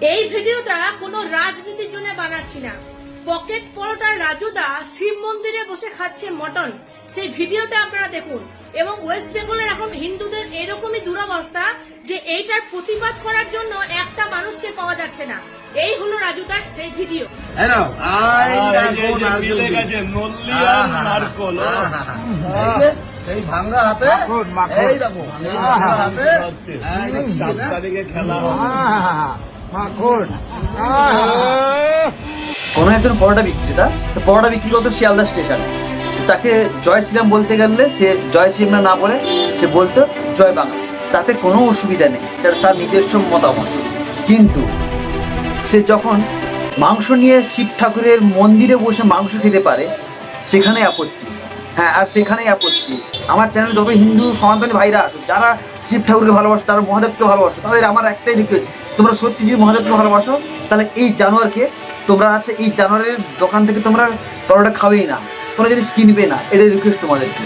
এই ভিডিওটা কোনো রাজনীতির জন্য বানাচ্ছি না। পকেট পরোটার রাজুদা শিব মন্দিরে বসে খাচ্ছে মটন, সেই ভিডিওটা আপনারা দেখুন। এবং ওয়েস্ট বেঙ্গলের এখন হিন্দুদের এরকমই দুরবস্থা যে এইটার প্রতিবাদ করার জন্য একটা মানুষকে পাওয়া যাচ্ছে না। এই হলো রাজুদার সেই ভিডিও। সেই ভাঙা হাতে এই দেখো কোন একজন পরোটা বিক্রেতা পরোটা বিক্রি করতো শিয়ালদা স্টেশনে। তাকে জয় শ্রীরাম বলতে গেলে সে জয় শ্রীরাম না বলে সে বলতো জয় বাংলা। তাতে কোনো অসুবিধা নেই, সেটা তার নিজস্ব মতামত। কিন্তু সে যখন মাংস নিয়ে শিব ঠাকুরের মন্দিরে বসে মাংস খেতে পারে সেখানে আপত্তি। হ্যাঁ, আর সেখানেই আপত্তি। আমার চ্যানেলে যত হিন্দু সনাতনী ভাইরা আসো, যারা শিব ঠাকুরকে ভালোবাসো, তারা মহাদেবকে ভালোবাসো, তাদের আমার একটাই রিকোয়েস্ট, তোমরা সত্যি যদি মহাদেবকে ভালোবাসো তাহলে এই জানোয়ারকে তোমরা এই জানোয়ারের দোকান থেকে তোমরা পরোটা খাবেই না, কোনো জিনিস কিনবে না। এটাই রিকোয়েস্ট তোমাদেরকে।